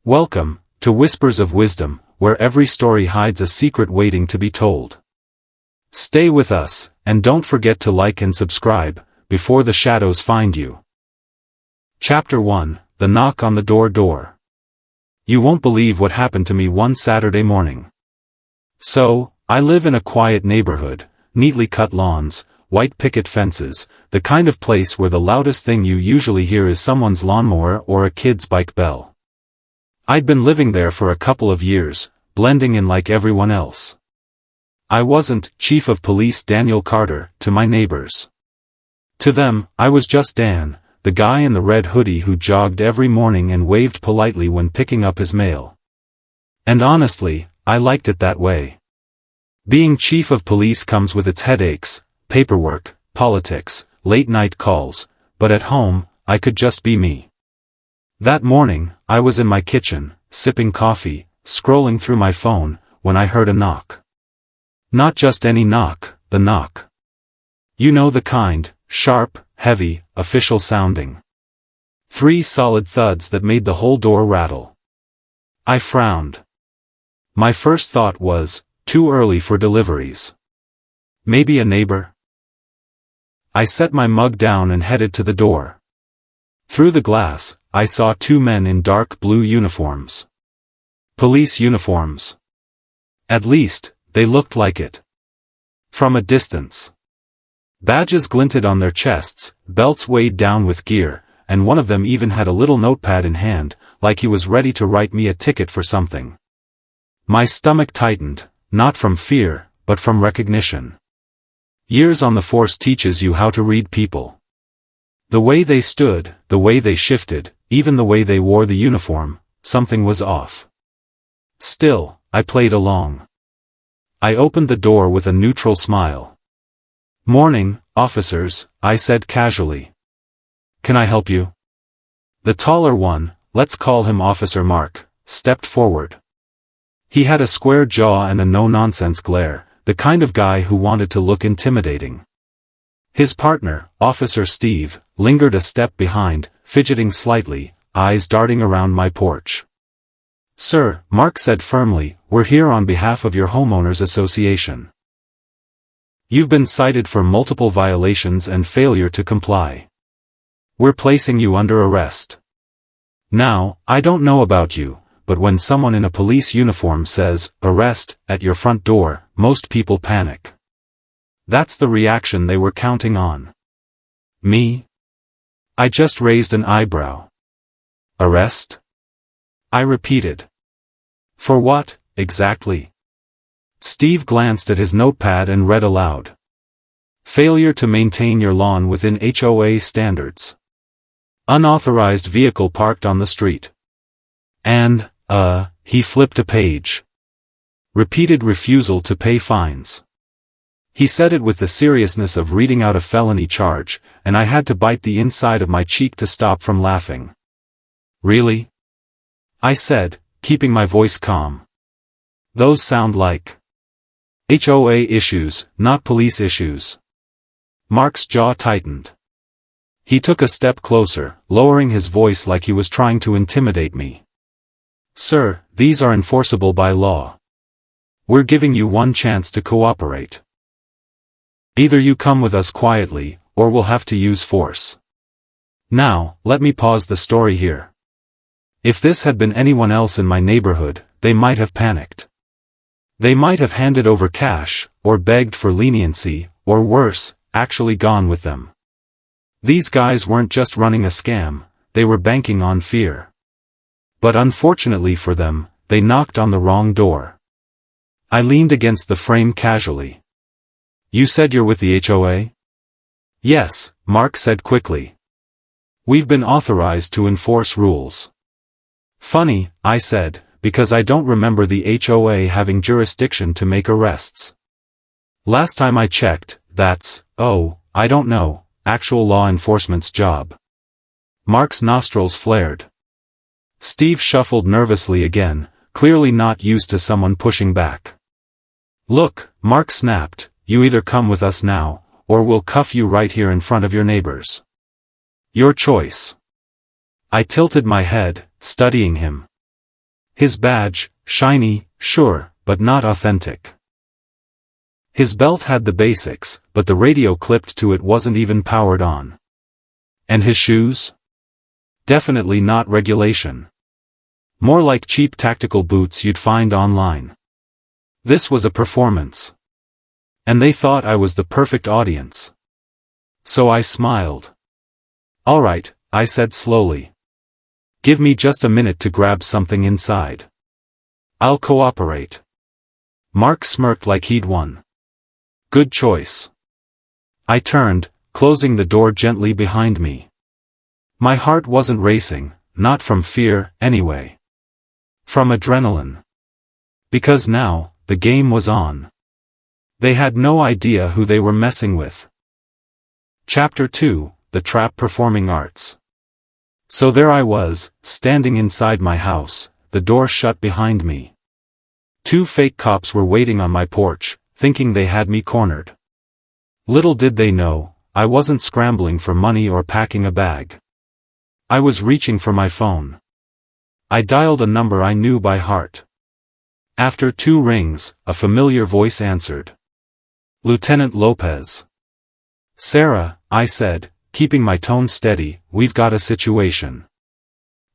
Welcome to Whispers of Wisdom, where every story hides a secret waiting to be told. Stay with us, and don't forget to like and subscribe, before the shadows find you. Chapter 1, The Knock on the Door. You won't believe what happened to me one Saturday morning. So, I live in a quiet neighborhood, neatly cut lawns, white picket fences, the kind of place where the loudest thing you usually hear is someone's lawnmower or a kid's bike bell. I'd been living there for a couple of years, blending in like everyone else. I wasn't Chief of Police Daniel Carter to my neighbors. To them, I was just Dan, the guy in the red hoodie who jogged every morning and waved politely when picking up his mail. And honestly, I liked it that way. Being Chief of Police comes with its headaches, paperwork, politics, late-night calls, but at home, I could just be me. That morning, I was in my kitchen, sipping coffee, scrolling through my phone, when I heard a knock. Not just any knock, the knock. You know the kind, sharp, heavy, official sounding. 3 solid thuds that made the whole door rattle. I frowned. My first thought was, too early for deliveries. Maybe a neighbor? I set my mug down and headed to the door. Through the glass, I saw 2 men in dark blue uniforms. Police uniforms. At least, they looked like it. From a distance. Badges glinted on their chests, belts weighed down with gear, and one of them even had a little notepad in hand, like he was ready to write me a ticket for something. My stomach tightened, not from fear, but from recognition. Years on the force teaches you how to read people. The way they stood, the way they shifted, even the way they wore the uniform, something was off. Still, I played along. I opened the door with a neutral smile. "Morning, officers," I said casually. "Can I help you?" The taller one, let's call him Officer Mark, stepped forward. He had a square jaw and a no-nonsense glare, the kind of guy who wanted to look intimidating. His partner, Officer Steve, lingered a step behind, fidgeting slightly, eyes darting around my porch. "Sir," Mark said firmly, "we're here on behalf of your homeowners association. You've been cited for multiple violations and failure to comply. We're placing you under arrest." Now, I don't know about you, but when someone in a police uniform says, "arrest," at your front door, most people panic. That's the reaction they were counting on. Me? I just raised an eyebrow. "Arrest?" I repeated. "For what, exactly?" Steve glanced at his notepad and read aloud. "Failure to maintain your lawn within HOA standards. Unauthorized vehicle parked on the street. And, he flipped a page. Repeated refusal to pay fines." He said it with the seriousness of reading out a felony charge, and I had to bite the inside of my cheek to stop from laughing. "Really?" I said, keeping my voice calm. "Those sound like HOA issues, not police issues." Mark's jaw tightened. He took a step closer, lowering his voice like he was trying to intimidate me. "Sir, these are enforceable by law. We're giving you one chance to cooperate. Either you come with us quietly, or we'll have to use force." Now, let me pause the story here. If this had been anyone else in my neighborhood, they might have panicked. They might have handed over cash, or begged for leniency, or worse, actually gone with them. These guys weren't just running a scam, they were banking on fear. But unfortunately for them, they knocked on the wrong door. I leaned against the frame casually. "You said you're with the HOA?" "Yes," Mark said quickly. "We've been authorized to enforce rules." "Funny," I said, "because I don't remember the HOA having jurisdiction to make arrests. Last time I checked, that's, I don't know, actual law enforcement's job." Mark's nostrils flared. Steve shuffled nervously again, clearly not used to someone pushing back. "Look," Mark snapped, "you either come with us now, or we'll cuff you right here in front of your neighbors. Your choice." I tilted my head, studying him. His badge, shiny, sure, but not authentic. His belt had the basics, but the radio clipped to it wasn't even powered on. And his shoes? Definitely not regulation. More like cheap tactical boots you'd find online. This was a performance. And they thought I was the perfect audience. So I smiled. "All right," I said slowly. "Give me just a minute to grab something inside. I'll cooperate." Mark smirked like he'd won. "Good choice." I turned, closing the door gently behind me. My heart wasn't racing, not from fear, anyway. From adrenaline. Because now, the game was on. They had no idea who they were messing with. Chapter 2, The Trap Performing Arts. So there I was, standing inside my house, the door shut behind me. 2 fake cops were waiting on my porch, thinking they had me cornered. Little did they know, I wasn't scrambling for money or packing a bag. I was reaching for my phone. I dialed a number I knew by heart. After 2 rings, a familiar voice answered. "Lieutenant Lopez." "Sarah," I said, keeping my tone steady, "we've got a situation.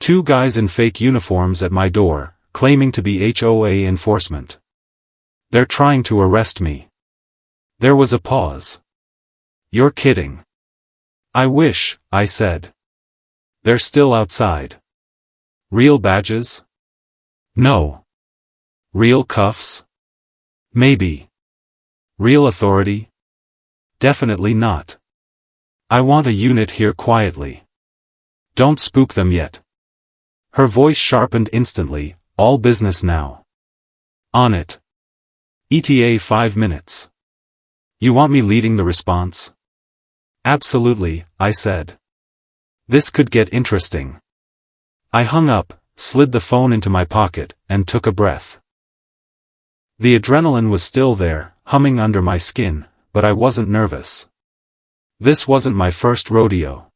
2 guys in fake uniforms at my door, claiming to be HOA enforcement. They're trying to arrest me." There was a pause. "You're kidding." "I wish," I said. "They're still outside." "Real badges?" "No." "Real cuffs?" "Maybe." "Real authority?" "Definitely not." "I want a unit here quietly. Don't spook them yet." Her voice sharpened instantly. "All business now." "On it." "ETA 5 minutes. You want me leading the response?" "Absolutely," I said. This could get interesting. I hung up, slid the phone into my pocket, and took a breath. The adrenaline was still there, humming under my skin, but I wasn't nervous. This wasn't my first rodeo.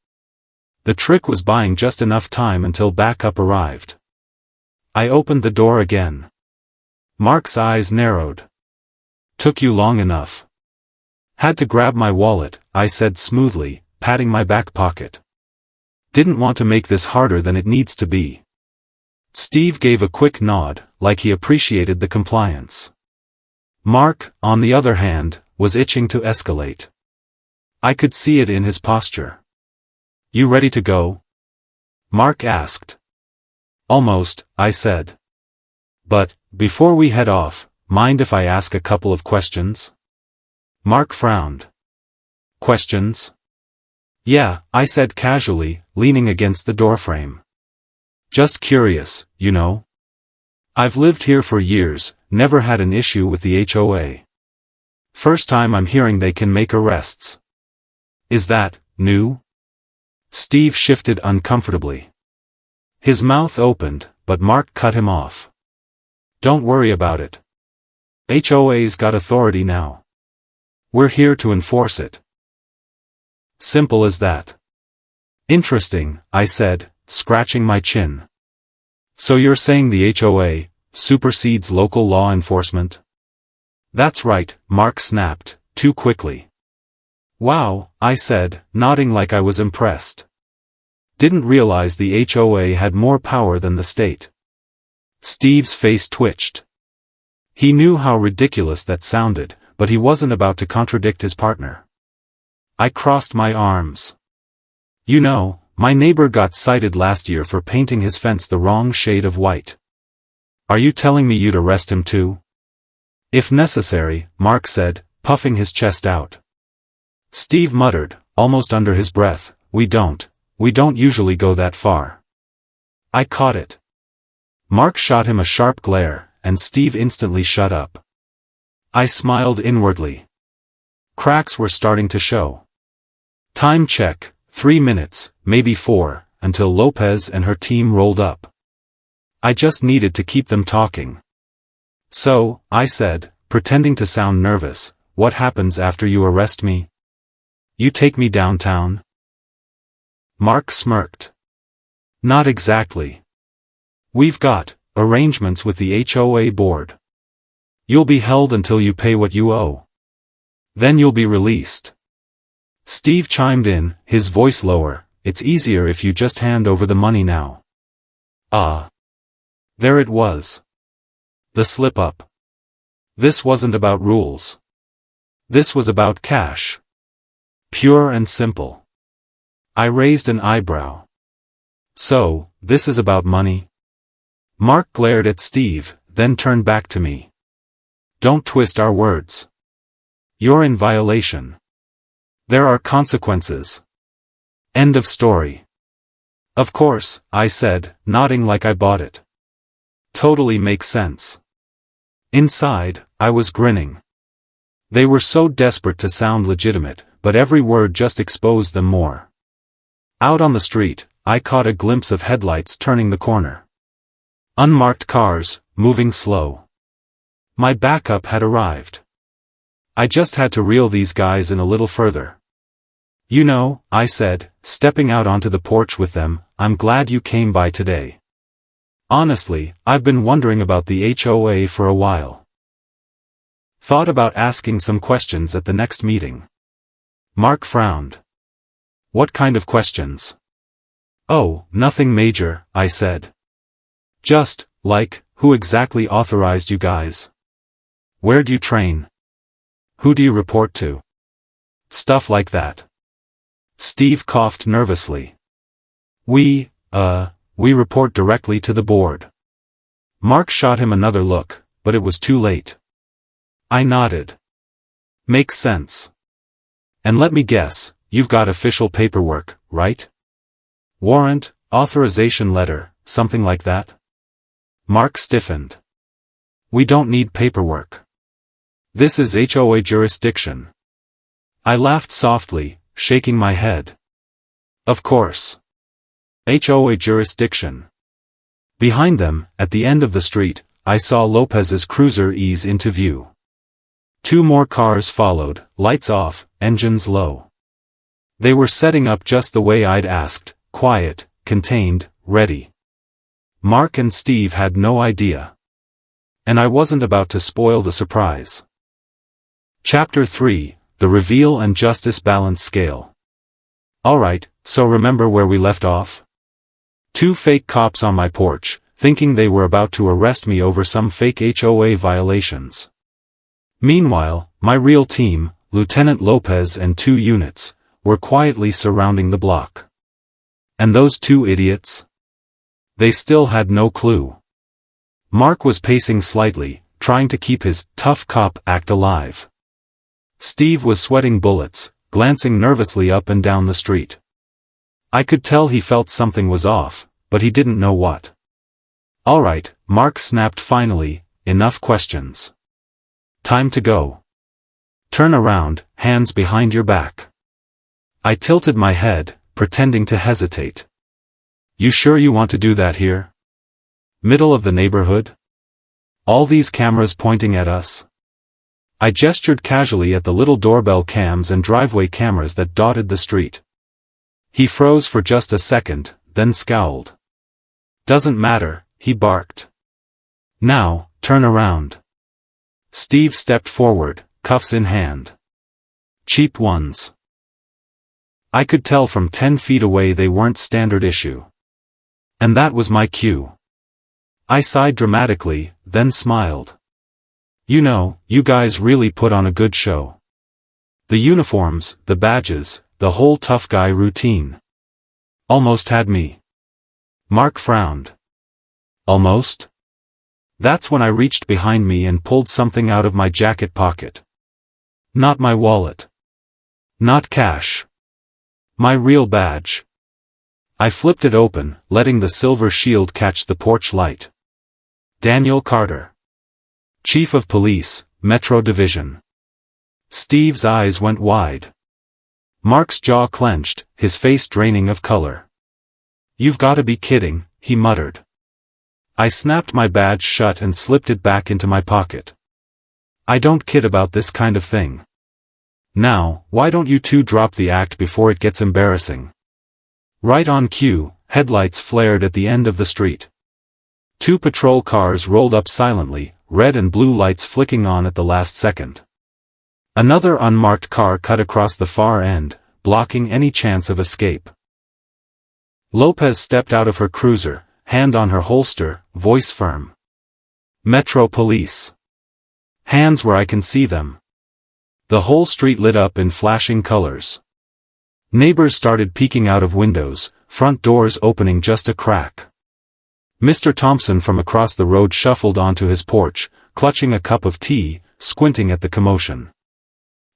The trick was buying just enough time until backup arrived. I opened the door again. Mark's eyes narrowed. "Took you long enough." "Had to grab my wallet," I said smoothly, patting my back pocket. "Didn't want to make this harder than it needs to be." Steve gave a quick nod, like he appreciated the compliance. Mark, on the other hand, was itching to escalate. I could see it in his posture. "You ready to go?" Mark asked. "Almost," I said. "But, before we head off, mind if I ask a couple of questions?" Mark frowned. "Questions?" "Yeah," I said casually, leaning against the doorframe. "Just curious, you know. I've lived here for years, never had an issue with the HOA. First time I'm hearing they can make arrests. Is that new?" Steve shifted uncomfortably. His mouth opened, but Mark cut him off. "Don't worry about it. HOA's got authority now. We're here to enforce it. Simple as that." "Interesting," I said, scratching my chin. "So you're saying the HOA supersedes local law enforcement?" "That's right," Mark snapped, too quickly. "Wow," I said, nodding like I was impressed. "Didn't realize the HOA had more power than the state." Steve's face twitched. He knew how ridiculous that sounded, but he wasn't about to contradict his partner. I crossed my arms. "You know, my neighbor got cited last year for painting his fence the wrong shade of white. Are you telling me you'd arrest him too?" "If necessary," Mark said, puffing his chest out. Steve muttered, almost under his breath, we don't usually go that far." I caught it. Mark shot him a sharp glare, and Steve instantly shut up. I smiled inwardly. Cracks were starting to show. Time check, 3 minutes, maybe 4, until Lopez and her team rolled up. I just needed to keep them talking. "So," I said, pretending to sound nervous, "what happens after you arrest me? You take me downtown?" Mark smirked. "Not exactly. We've got Arrangements with the HOA board. You'll be held until you pay what you owe. Then you'll be released. Steve chimed in, his voice lower. It's easier if you just hand over the money now. Ah. There it was. The slip-up. This wasn't about rules. This was about cash. Pure and simple. I raised an eyebrow. So, this is about money? Mark glared at Steve, then turned back to me. Don't twist our words. You're in violation. There are consequences. End of story. Of course, I said, nodding like I bought it. Totally makes sense. Inside, I was grinning. They were so desperate to sound legitimate, but every word just exposed them more. Out on the street, I caught a glimpse of headlights turning the corner. Unmarked cars, moving slow. My backup had arrived. I just had to reel these guys in a little further. You know, I said, stepping out onto the porch with them, I'm glad you came by today. Honestly, I've been wondering about the HOA for a while. Thought about asking some questions at the next meeting. Mark frowned. What kind of questions? Oh, nothing major, I said. Just, like, who exactly authorized you guys? Where'd you train? Who do you report to? Stuff like that. Steve coughed nervously. We report directly to the board. Mark shot him another look, but it was too late. I nodded. Makes sense. And let me guess, you've got official paperwork, right? Warrant, authorization letter, something like that? Mark stiffened. We don't need paperwork. This is HOA jurisdiction. I laughed softly, shaking my head. Of course. HOA jurisdiction. Behind them, at the end of the street, I saw Lopez's cruiser ease into view. 2 more cars followed, lights off, engines low. They were setting up just the way I'd asked, quiet, contained, ready. Mark and Steve had no idea. And I wasn't about to spoil the surprise. Chapter 3, The Reveal and Justice Balance Scale. Alright, so remember where we left off? 2 fake cops on my porch, thinking they were about to arrest me over some fake HOA violations. Meanwhile, my real team, Lieutenant Lopez and 2 units, were quietly surrounding the block. And those 2 idiots? They still had no clue. Mark was pacing slightly, trying to keep his tough cop act alive. Steve was sweating bullets, glancing nervously up and down the street. I could tell he felt something was off, but he didn't know what. Alright, Mark snapped finally, enough questions. Time to go. Turn around, hands behind your back. I tilted my head, pretending to hesitate. You sure you want to do that here? Middle of the neighborhood? All these cameras pointing at us? I gestured casually at the little doorbell cams and driveway cameras that dotted the street. He froze for just a second, then scowled. Doesn't matter, he barked. Now, turn around. Steve stepped forward, cuffs in hand. Cheap ones. I could tell from 10 feet away they weren't standard issue. And that was my cue. I sighed dramatically, then smiled. You know, you guys really put on a good show. The uniforms, the badges, the whole tough guy routine. Almost had me. Mark frowned. Almost? That's when I reached behind me and pulled something out of my jacket pocket. Not my wallet. Not cash. My real badge. I flipped it open, letting the silver shield catch the porch light. Daniel Carter. Chief of Police, Metro Division. Steve's eyes went wide. Mark's jaw clenched, his face draining of color. You've got to be kidding, he muttered. I snapped my badge shut and slipped it back into my pocket. I don't kid about this kind of thing. Now, why don't you 2 drop the act before it gets embarrassing? Right on cue, headlights flared at the end of the street. Two patrol cars rolled up silently, red and blue lights flicking on at the last second. Another unmarked car cut across the far end, blocking any chance of escape. Lopez stepped out of her cruiser, hand on her holster, voice firm. "Metro Police. Hands where I can see them." The whole street lit up in flashing colors. Neighbors started peeking out of windows, front doors opening just a crack. Mr. Thompson from across the road shuffled onto his porch, clutching a cup of tea, squinting at the commotion.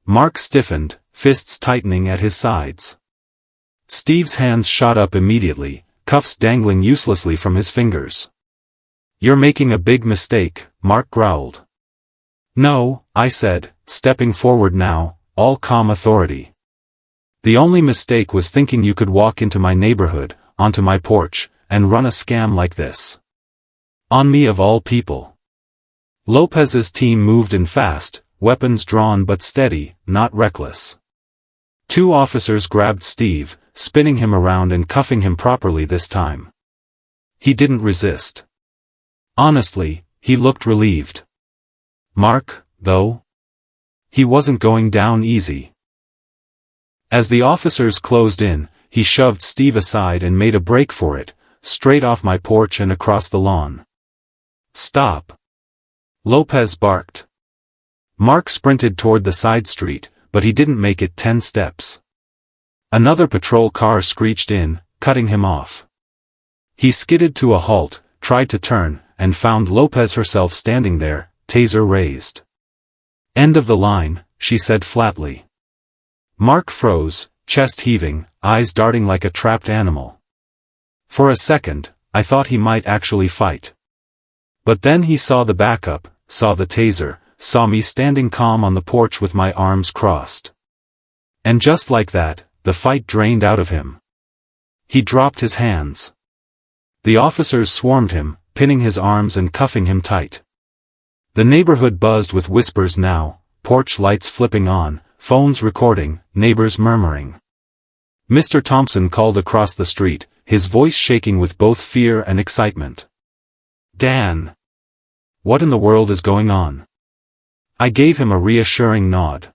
Mark stiffened, fists tightening at his sides. Steve's hands shot up immediately, cuffs dangling uselessly from his fingers. "You're making a big mistake," Mark growled. "No," I said, stepping forward now, all calm authority. "The only mistake was thinking you could walk into my neighborhood, onto my porch, and run a scam like this. On me of all people." Lopez's team moved in fast, weapons drawn but steady, not reckless. Two officers grabbed Steve, spinning him around and cuffing him properly this time. He didn't resist. Honestly, he looked relieved. Mark, though? He wasn't going down easy. As the officers closed in, he shoved Steve aside and made a break for it, straight off my porch and across the lawn. "Stop!" Lopez barked. Mark sprinted toward the side street, but he didn't make it 10 steps. Another patrol car screeched in, cutting him off. He skidded to a halt, tried to turn, and found Lopez herself standing there, taser raised. "End of the line," she said flatly. Mark froze, chest heaving, eyes darting like a trapped animal. For a second, I thought he might actually fight. But then he saw the backup, saw the taser, saw me standing calm on the porch with my arms crossed. And just like that, the fight drained out of him. He dropped his hands. The officers swarmed him, pinning his arms and cuffing him tight. The neighborhood buzzed with whispers now, porch lights flipping on, phones recording, neighbors murmuring. Mr. Thompson called across the street, his voice shaking with both fear and excitement. "Dan! What in the world is going on?" I gave him a reassuring nod.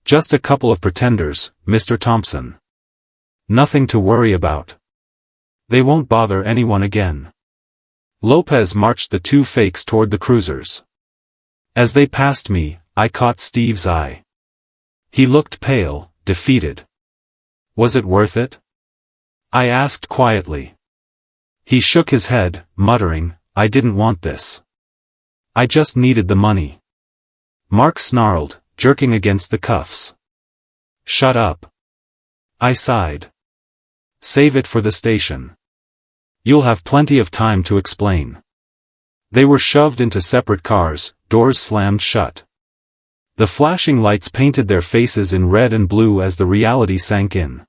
"Just a couple of pretenders, Mr. Thompson. Nothing to worry about. They won't bother anyone again." Lopez marched the two fakes toward the cruisers. As they passed me, I caught Steve's eye. He looked pale, defeated. "Was it worth it?" I asked quietly. He shook his head, muttering, "I didn't want this. I just needed the money." Mark snarled, jerking against the cuffs. "Shut up." I sighed. "Save it for the station. You'll have plenty of time to explain." They were shoved into separate cars, doors slammed shut. The flashing lights painted their faces in red and blue as the reality sank in.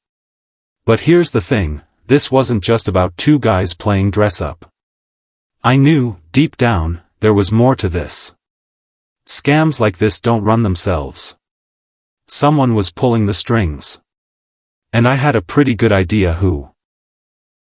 But here's the thing, this wasn't just about two guys playing dress-up. I knew, deep down, there was more to this. Scams like this don't run themselves. Someone was pulling the strings. And I had a pretty good idea who.